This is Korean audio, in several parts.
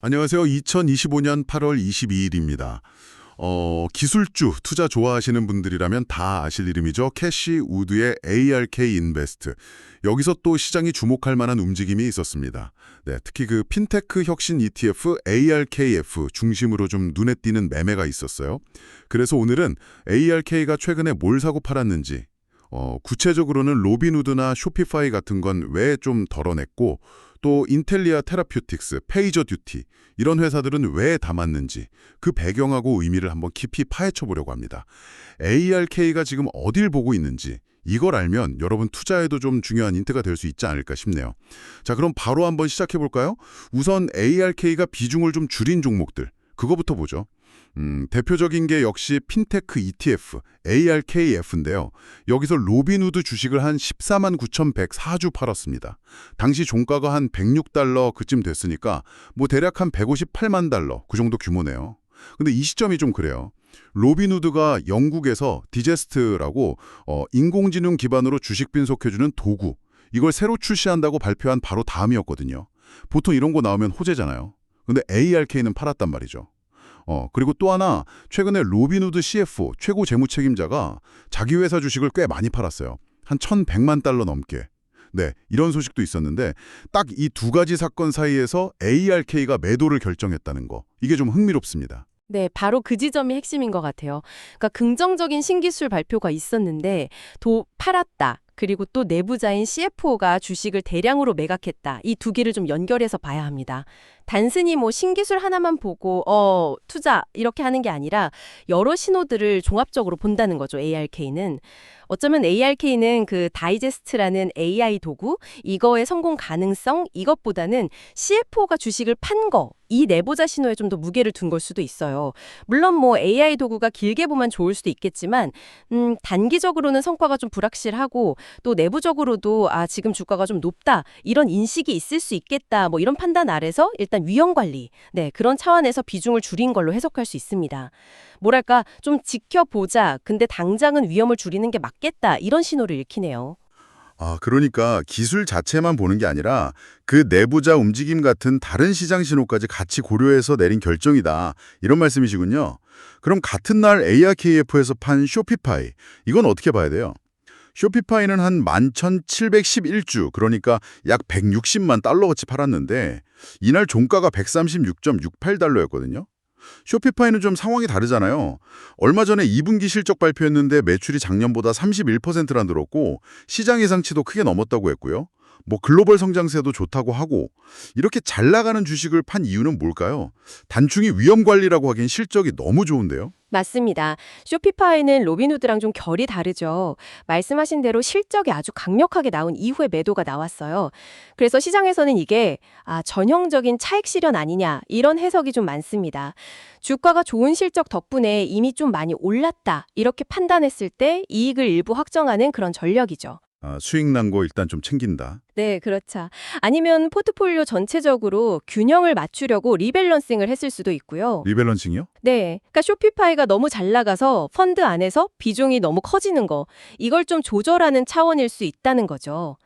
안녕하세요. 2025년 8월 22일입니다. 기술주, 투자 좋아하시는 분들이라면 다 아실 이름이죠. 캐시 우드의 ARK 인베스트. 여기서 또 시장이 주목할 만한 움직임이 있었습니다. 네, 특히 그 핀테크 혁신 ETF ARKF 중심으로 좀 눈에 띄는 매매가 있었어요. 그래서 오늘은 ARK가 최근에 뭘 사고 팔았는지, 구체적으로는 로빈후드나 쇼피파이 같은 건 왜 좀 덜어냈고, 또 인텔리아 테라퓨틱스, 페이저 듀티 이런 회사들은 왜 담았는지 그 배경하고 의미를 한번 깊이 파헤쳐 보려고 합니다. ARK가 지금 어딜 보고 있는지 이걸 알면 여러분 투자에도 좀 중요한 힌트가 될 수 있지 않을까 싶네요. 자, 그럼 바로 한번 시작해 볼까요? 우선 ARK가 비중을 좀 줄인 종목들 그거부터 보죠. 대표적인 게 역시 핀테크 ETF, ARKF인데요. 여기서 로빈후드 주식을 한 14만 9,104주 팔았습니다. 당시 종가가 한 $106 그쯤 됐으니까 뭐 대략 한 $158만 그 정도 규모네요. 근데 이 시점이 좀 그래요. 로빈후드가 영국에서 디제스트라고 인공지능 기반으로 주식 분석해주는 도구, 이걸 새로 출시한다고 발표한 바로 다음이었거든요. 보통 이런 거 나오면 호재잖아요. 근데 ARK는 팔았단 말이죠. 그리고 또 하나, 최근에 로빈후드 CFO, 최고 재무책임자가 자기 회사 주식을 꽤 많이 팔았어요. 한 $1,100만 넘게. 네, 이런 소식도 있었는데 딱 이 두 가지 사건 사이에서 ARK가 매도를 결정했다는 거. 이게 좀 흥미롭습니다. 네, 바로 그 지점이 핵심인 것 같아요. 그러니까 긍정적인 신기술 발표가 있었는데 팔았다. 그리고 또 내부자인 CFO가 주식을 대량으로 매각했다. 이 두 개를 좀 연결해서 봐야 합니다. 단순히 뭐 신기술 하나만 보고 투자 이렇게 하는 게 아니라 여러 신호들을 종합적으로 본다는 거죠. ARK는. 어쩌면 ARK는 그 다이제스트라는 AI 도구, 이거의 성공 가능성, 이것보다는 CFO가 주식을 판 거, 이 내보자 신호에 좀 더 무게를 둔 걸 수도 있어요. 물론 뭐 AI 도구가 길게 보면 좋을 수도 있겠지만 단기적으로는 성과가 좀 불확실하고 또 내부적으로도 지금 주가가 좀 높다, 이런 인식이 있을 수 있겠다, 뭐 이런 판단 아래서 일단 위험 관리, 네, 그런 차원에서 비중을 줄인 걸로 해석할 수 있습니다. 뭐랄까, 좀 지켜보자, 근데 당장은 위험을 줄이는 게 맞겠다, 이런 신호를 읽히네요. 그러니까 기술 자체만 보는 게 아니라 그 내부자 움직임 같은 다른 시장 신호까지 같이 고려해서 내린 결정이다. 이런 말씀이시군요. 그럼 같은 날 ARKF에서 판 쇼피파이, 이건 어떻게 봐야 돼요? 쇼피파이는 한 11,711주, 그러니까 약 $160만 어치 팔았는데 이날 종가가 $136.68였거든요. 쇼피파이는 좀 상황이 다르잖아요. 얼마 전에 2분기 실적 발표했는데 매출이 작년보다 31%나 늘었고 시장 예상치도 크게 넘었다고 했고요. 뭐 글로벌 성장세도 좋다고 하고 이렇게 잘 나가는 주식을 판 이유는 뭘까요? 단충이 위험 관리라고 하기엔 실적이 너무 좋은데요. 맞습니다. 쇼피파이는 로빈후드랑 좀 결이 다르죠. 말씀하신 대로 실적이 아주 강력하게 나온 이후에 매도가 나왔어요. 그래서 시장에서는 이게 전형적인 차익 실현 아니냐, 이런 해석이 좀 많습니다. 주가가 좋은 실적 덕분에 이미 좀 많이 올랐다, 이렇게 판단했을 때 이익을 일부 확정하는 그런 전략이죠. 수익 난 거 일단 좀 챙긴다. 네, 그렇죠. 아니면 포트폴리오 전체적으로 균형을 맞추려고 리밸런싱을 했을 수도 있고요. 리밸런싱이요? 네, 그러니까 쇼피파이가 너무 잘 나가서 펀드 안에서 비중이 너무 커지는 거, 이걸 좀 조절하는 차원일 수 있다는 거죠.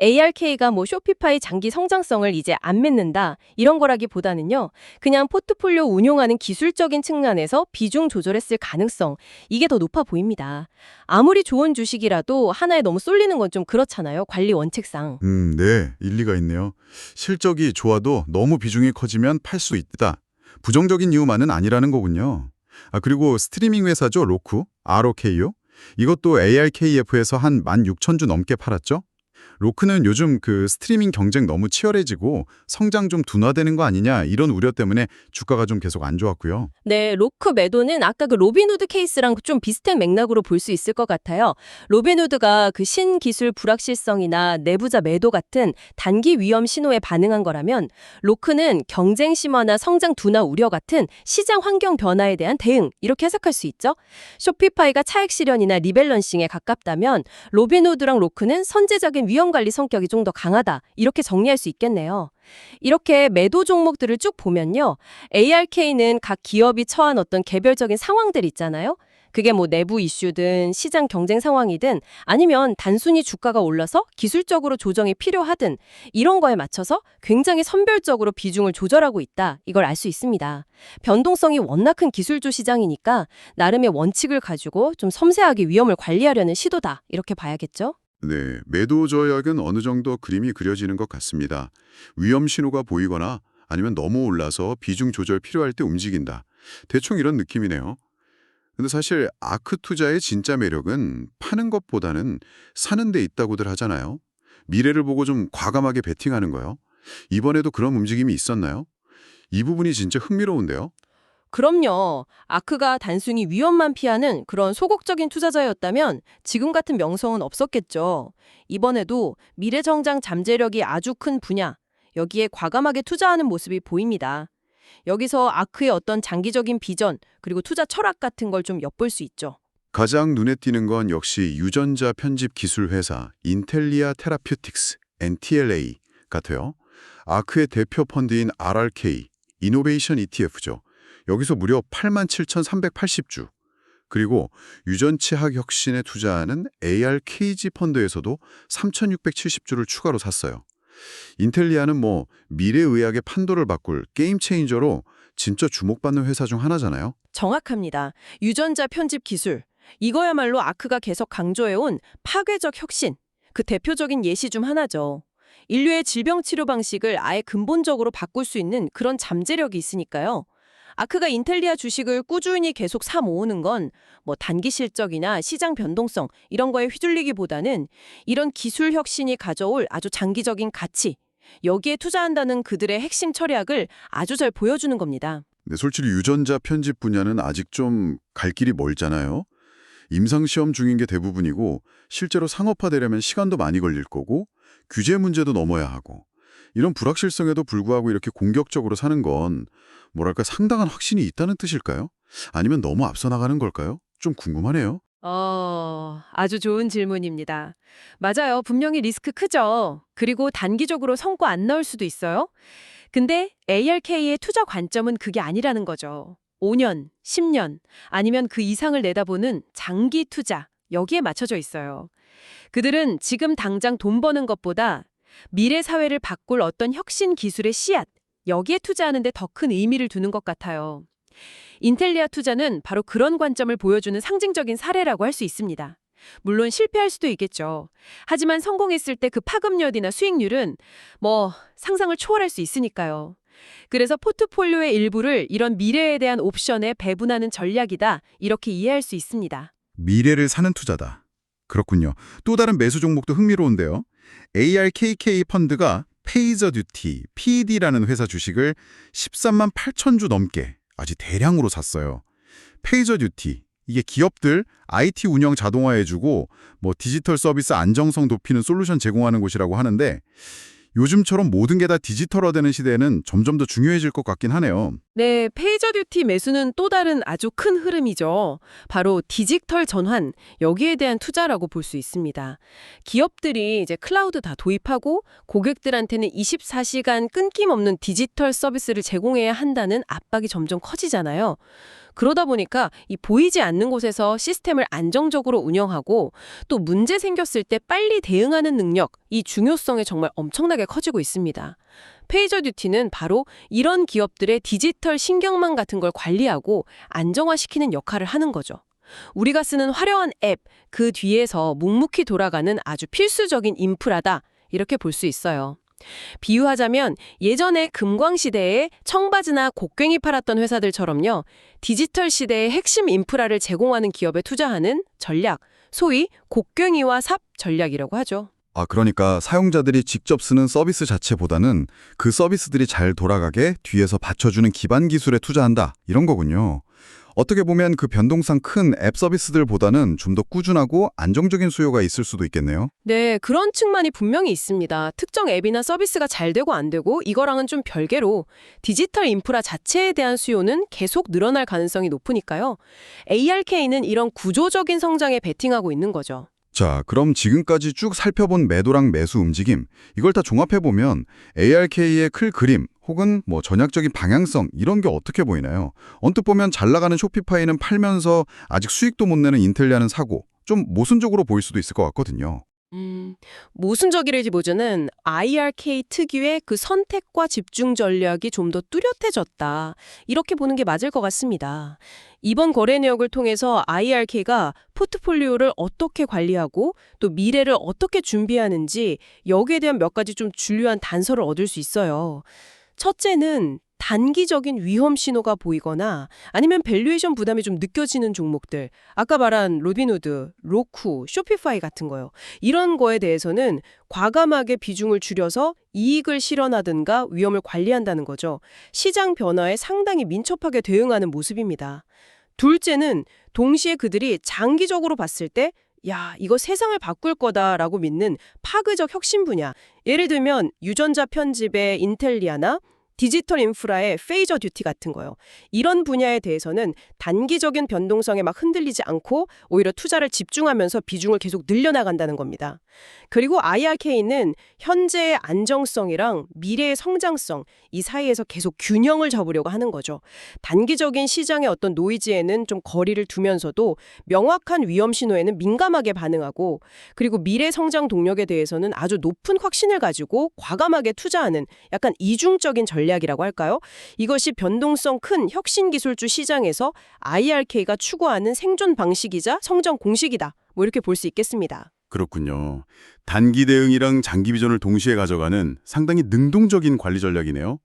ARK가 뭐 쇼피파이 장기 성장성을 이제 안 맺는다, 이런 거라기보다는요, 그냥 포트폴리오 운용하는 기술적인 측면에서 비중 조절했을 가능성, 이게 더 높아 보입니다. 아무리 좋은 주식이라도 하나에 너무 쏠리는 건 좀 그렇잖아요, 관리 원칙상. 네, 일리가 있네요. 실적이 좋아도 너무 비중이 커지면 팔 수 있다. 부정적인 이유만은 아니라는 거군요. 그리고 스트리밍 회사죠, 로쿠, ROK요. 이것도 ARKF에서 한 16,000주 넘게 팔았죠. 로크는 요즘 그 스트리밍 경쟁 너무 치열해지고 성장 좀 둔화되는 거 아니냐, 이런 우려 때문에 주가가 좀 계속 안 좋았고요. 네, 로크 매도는 아까 그 로빈후드 케이스랑 좀 비슷한 맥락으로 볼 수 있을 것 같아요. 로빈후드가 그 신기술 불확실성이나 내부자 매도 같은 단기 위험 신호에 반응한 거라면, 로크는 경쟁 심화나 성장 둔화 우려 같은 시장 환경 변화에 대한 대응, 이렇게 해석할 수 있죠. 쇼피파이가 차익 실현이나 리밸런싱에 가깝다면 로빈후드랑 로크는 선제적인 위험 관리 성격이 좀 더 강하다, 이렇게 정리할 수 있겠네요. 이렇게 매도 종목들을 쭉 보면요, ARK는 각 기업이 처한 어떤 개별적인 상황들 있잖아요. 그게 뭐 내부 이슈든 시장 경쟁 상황이든 아니면 단순히 주가가 올라서 기술적으로 조정이 필요하든 이런 거에 맞춰서 굉장히 선별적으로 비중을 조절하고 있다. 이걸 알 수 있습니다. 변동성이 워낙 큰 기술주 시장이니까 나름의 원칙을 가지고 좀 섬세하게 위험을 관리하려는 시도다. 이렇게 봐야겠죠? 네, 매도 저역은 어느 정도 그림이 그려지는 것 같습니다. 위험 신호가 보이거나 아니면 너무 올라서 비중 조절 필요할 때 움직인다. 대충 이런 느낌이네요. 근데 사실 아크 투자의 진짜 매력은 파는 것보다는 사는 데 있다고들 하잖아요. 미래를 보고 좀 과감하게 베팅하는 거요. 이번에도 그런 움직임이 있었나요? 이 부분이 진짜 흥미로운데요. 그럼요. 아크가 단순히 위험만 피하는 그런 소극적인 투자자였다면 지금 같은 명성은 없었겠죠. 이번에도 미래정장 잠재력이 아주 큰 분야, 여기에 과감하게 투자하는 모습이 보입니다. 여기서 아크의 어떤 장기적인 비전, 그리고 투자 철학 같은 걸 좀 엿볼 수 있죠. 가장 눈에 띄는 건 역시 유전자 편집 기술 회사 인텔리아 테라퓨틱스, NTLA 같아요. 아크의 대표 펀드인 RRK, 이노베이션 ETF죠. 여기서 무려 87,380주. 그리고 유전치학 혁신에 투자하는 ARKG 펀드에서도 3,670주를 추가로 샀어요. 인텔리아는 뭐 미래의학의 판도를 바꿀 게임 체인저로 진짜 주목받는 회사 중 하나잖아요. 정확합니다. 유전자 편집 기술. 이거야말로 아크가 계속 강조해온 파괴적 혁신. 그 대표적인 예시 중 하나죠. 인류의 질병 치료 방식을 아예 근본적으로 바꿀 수 있는 그런 잠재력이 있으니까요. 아크가 인텔리아 주식을 꾸준히 계속 사 모으는 건 뭐 단기 실적이나 시장 변동성 이런 거에 휘둘리기보다는 이런 기술 혁신이 가져올 아주 장기적인 가치, 여기에 투자한다는 그들의 핵심 철학을 아주 잘 보여주는 겁니다. 근데 솔직히 유전자 편집 분야는 아직 좀 갈 길이 멀잖아요. 임상시험 중인 게 대부분이고 실제로 상업화되려면 시간도 많이 걸릴 거고 규제 문제도 넘어야 하고 이런 불확실성에도 불구하고 이렇게 공격적으로 사는 건 뭐랄까 상당한 확신이 있다는 뜻일까요? 아니면 너무 앞서 나가는 걸까요? 좀 궁금하네요. 아주 좋은 질문입니다. 맞아요. 분명히 리스크 크죠. 그리고 단기적으로 성과 안 나올 수도 있어요. 근데 ARK의 투자 관점은 그게 아니라는 거죠. 5년, 10년, 아니면 그 이상을 내다보는 장기 투자, 여기에 맞춰져 있어요. 그들은 지금 당장 돈 버는 것보다 미래 사회를 바꿀 어떤 혁신 기술의 씨앗, 여기에 투자하는 데 더 큰 의미를 두는 것 같아요. 인텔리아 투자는 바로 그런 관점을 보여주는 상징적인 사례라고 할 수 있습니다. 물론 실패할 수도 있겠죠. 하지만 성공했을 때 그 파급력이나 수익률은 뭐 상상을 초월할 수 있으니까요. 그래서 포트폴리오의 일부를 이런 미래에 대한 옵션에 배분하는 전략이다. 이렇게 이해할 수 있습니다. 미래를 사는 투자다. 그렇군요. 또 다른 매수 종목도 흥미로운데요. ARKK 펀드가 페이저듀티, PED라는 회사 주식을 13만 8천 주 넘게 아주 대량으로 샀어요. 페이저듀티, 이게 기업들 IT 운영 자동화해주고 뭐 디지털 서비스 안정성 높이는 솔루션 제공하는 곳이라고 하는데 요즘처럼 모든 게 다 디지털화되는 시대에는 점점 더 중요해질 것 같긴 하네요. 네, 페이저듀티 매수는 또 다른 아주 큰 흐름이죠. 바로 디지털 전환, 여기에 대한 투자라고 볼 수 있습니다. 기업들이 이제 클라우드 다 도입하고 고객들한테는 24시간 끊김없는 디지털 서비스를 제공해야 한다는 압박이 점점 커지잖아요. 그러다 보니까 이 보이지 않는 곳에서 시스템을 안정적으로 운영하고 또 문제 생겼을 때 빨리 대응하는 능력, 이 중요성이 정말 엄청나게 커지고 있습니다. 페이저듀티는 바로 이런 기업들의 디지털 신경망 같은 걸 관리하고 안정화시키는 역할을 하는 거죠. 우리가 쓰는 화려한 앱, 그 뒤에서 묵묵히 돌아가는 아주 필수적인 인프라다, 이렇게 볼 수 있어요. 비유하자면 예전에 금광시대에 청바지나 곡괭이 팔았던 회사들처럼요. 디지털 시대의 핵심 인프라를 제공하는 기업에 투자하는 전략, 소위 곡괭이와 삽 전략이라고 하죠. 그러니까 사용자들이 직접 쓰는 서비스 자체보다는 그 서비스들이 잘 돌아가게 뒤에서 받쳐주는 기반 기술에 투자한다, 이런 거군요. 어떻게 보면 그 변동성 큰 앱 서비스들보다는 좀 더 꾸준하고 안정적인 수요가 있을 수도 있겠네요. 네, 그런 측면이 분명히 있습니다. 특정 앱이나 서비스가 잘 되고 안 되고 이거랑은 좀 별개로 디지털 인프라 자체에 대한 수요는 계속 늘어날 가능성이 높으니까요. ARK는 이런 구조적인 성장에 베팅하고 있는 거죠. 자, 그럼 지금까지 쭉 살펴본 매도랑 매수 움직임, 이걸 다 종합해보면 ARK의 클 그림 혹은 뭐 전략적인 방향성 이런 게 어떻게 보이나요? 언뜻 보면 잘 나가는 쇼피파이는 팔면서 아직 수익도 못 내는 인텔리아는 사고 좀 모순적으로 보일 수도 있을 것 같거든요. 모순적이라기보다는 IRK 특유의 그 선택과 집중 전략이 좀 더 뚜렷해졌다. 이렇게 보는 게 맞을 것 같습니다. 이번 거래 내역을 통해서 IRK가 포트폴리오를 어떻게 관리하고 또 미래를 어떻게 준비하는지 여기에 대한 몇 가지 좀 중요한 단서를 얻을 수 있어요. 첫째는 단기적인 위험 신호가 보이거나 아니면 밸류에이션 부담이 좀 느껴지는 종목들, 아까 말한 로빈후드, roku, 쇼피파이 같은 거요. 이런 거에 대해서는 과감하게 비중을 줄여서 이익을 실현하든가 위험을 관리한다는 거죠. 시장 변화에 상당히 민첩하게 대응하는 모습입니다. 둘째는 동시에 그들이 장기적으로 봤을 때 야, 이거 세상을 바꿀 거다라고 믿는 파괴적 혁신 분야. 예를 들면 유전자 편집의 인텔리아나 디지털 인프라의 페이저 듀티 같은 거요. 이런 분야에 대해서는 단기적인 변동성에 막 흔들리지 않고 오히려 투자를 집중하면서 비중을 계속 늘려나간다는 겁니다. 그리고 IRK는 현재의 안정성이랑 미래의 성장성 이 사이에서 계속 균형을 잡으려고 하는 거죠. 단기적인 시장의 어떤 노이즈에는 좀 거리를 두면서도 명확한 위험 신호에는 민감하게 반응하고 그리고 미래 성장 동력에 대해서는 아주 높은 확신을 가지고 과감하게 투자하는 약간 이중적인 전략이라고 할까요? 이것이 변동성 큰 혁신 기술주 시장에서 IRK가 추구하는 생존 방식이자 성장 공식이다. 뭐 이렇게 볼 수 있겠습니다. 그렇군요. 단기 대응이랑 장기 비전을 동시에 가져가는 상당히 능동적인 관리 전략이네요.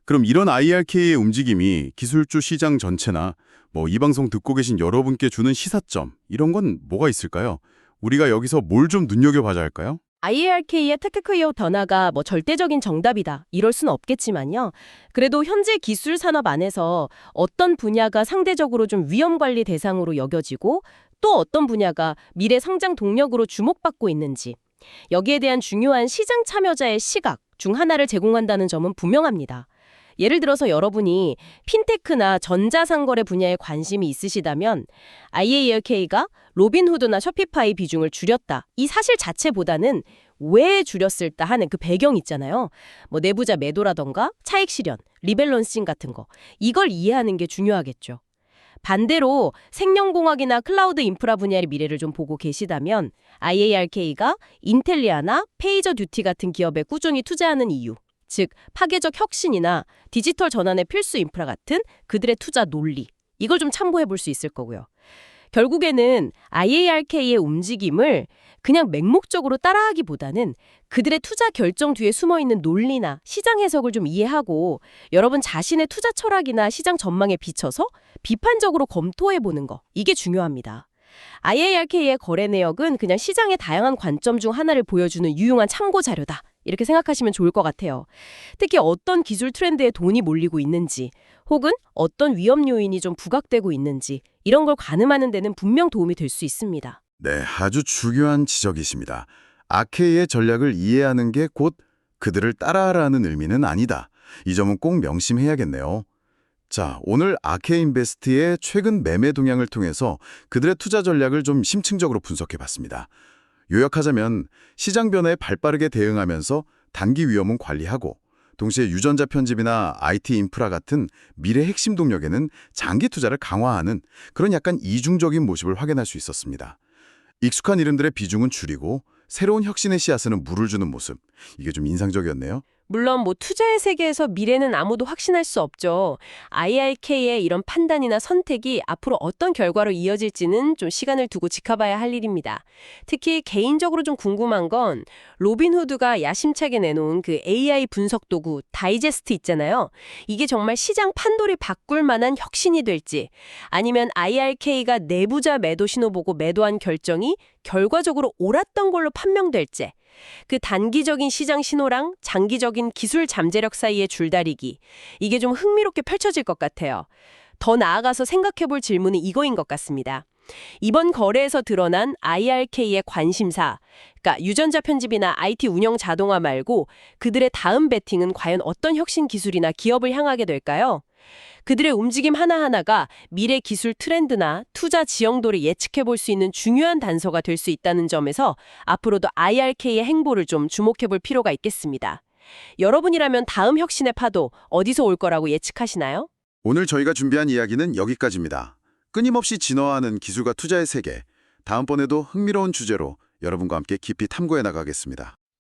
그럼 이런 IRK의 움직임이 기술주 시장 전체나 뭐 이 방송 듣고 계신 여러분께 주는 시사점 이런 건 뭐가 있을까요? 우리가 여기서 뭘 좀 눈여겨봐야 할까요? IRK의 테크크리어 변화가 뭐 절대적인 정답이다. 이럴 수는 없겠지만요. 그래도 현재 기술 산업 안에서 어떤 분야가 상대적으로 좀 위험 관리 대상으로 여겨지고 또 어떤 분야가 미래 성장 동력으로 주목받고 있는지 여기에 대한 중요한 시장 참여자의 시각 중 하나를 제공한다는 점은 분명합니다. 예를 들어서 여러분이 핀테크나 전자상거래 분야에 관심이 있으시다면 IARK가 로빈후드나 쇼피파이 비중을 줄였다. 이 사실 자체보다는 왜 줄였을까 하는 그 배경 있잖아요. 뭐 내부자 매도라던가 차익 실현, 리밸런싱 같은 거. 이걸 이해하는 게 중요하겠죠. 반대로 생명공학이나 클라우드 인프라 분야의 미래를 좀 보고 계시다면 IARK가 인텔리아나 페이저 듀티 같은 기업에 꾸준히 투자하는 이유, 즉 파괴적 혁신이나 디지털 전환의 필수 인프라 같은 그들의 투자 논리, 이걸 좀 참고해 볼 수 있을 거고요. 결국에는 IARK의 움직임을 그냥 맹목적으로 따라하기보다는 그들의 투자 결정 뒤에 숨어있는 논리나 시장 해석을 좀 이해하고 여러분 자신의 투자 철학이나 시장 전망에 비춰서 비판적으로 검토해보는 거, 이게 중요합니다. IARK의 거래 내역은 그냥 시장의 다양한 관점 중 하나를 보여주는 유용한 참고 자료다. 이렇게 생각하시면 좋을 것 같아요. 특히 어떤 기술 트렌드에 돈이 몰리고 있는지 혹은 어떤 위험 요인이 좀 부각되고 있는지 이런 걸 가늠하는 데는 분명 도움이 될 수 있습니다. 네, 아주 중요한 지적이십니다. 아케이의 전략을 이해하는 게 곧 그들을 따라하라는 의미는 아니다. 이 점은 꼭 명심해야겠네요. 자, 오늘 아케이인베스트의 최근 매매 동향을 통해서 그들의 투자 전략을 좀 심층적으로 분석해봤습니다. 요약하자면 시장 변화에 발빠르게 대응하면서 단기 위험은 관리하고 동시에 유전자 편집이나 IT 인프라 같은 미래 핵심 동력에는 장기 투자를 강화하는 그런 약간 이중적인 모습을 확인할 수 있었습니다. 익숙한 이름들의 비중은 줄이고 새로운 혁신의 씨앗에는 물을 주는 모습, 이게 좀 인상적이었네요. 물론 뭐 투자의 세계에서 미래는 아무도 확신할 수 없죠. IRK의 이런 판단이나 선택이 앞으로 어떤 결과로 이어질지는 좀 시간을 두고 지켜봐야 할 일입니다. 특히 개인적으로 좀 궁금한 건 로빈후드가 야심차게 내놓은 그 AI 분석 도구 다이제스트 있잖아요. 이게 정말 시장 판도를 바꿀 만한 혁신이 될지 아니면 IRK가 내부자 매도 신호 보고 매도한 결정이 결과적으로 옳았던 걸로 판명될지 그 단기적인 시장 신호랑 장기적인 기술 잠재력 사이의 줄다리기 이게 좀 흥미롭게 펼쳐질 것 같아요. 더 나아가서 생각해볼 질문은 이거인 것 같습니다. 이번 거래에서 드러난 IRK의 관심사, 그러니까 유전자 편집이나 IT 운영 자동화 말고 그들의 다음 베팅은 과연 어떤 혁신 기술이나 기업을 향하게 될까요? 그들의 움직임 하나하나가 미래 기술 트렌드나 투자 지형도를 예측해 볼 수 있는 중요한 단서가 될 수 있다는 점에서 앞으로도 IRK의 행보를 좀 주목해 볼 필요가 있겠습니다. 여러분이라면 다음 혁신의 파도 어디서 올 거라고 예측하시나요? 오늘 저희가 준비한 이야기는 여기까지입니다. 끊임없이 진화하는 기술과 투자의 세계. 다음번에도 흥미로운 주제로 여러분과 함께 깊이 탐구해 나가겠습니다.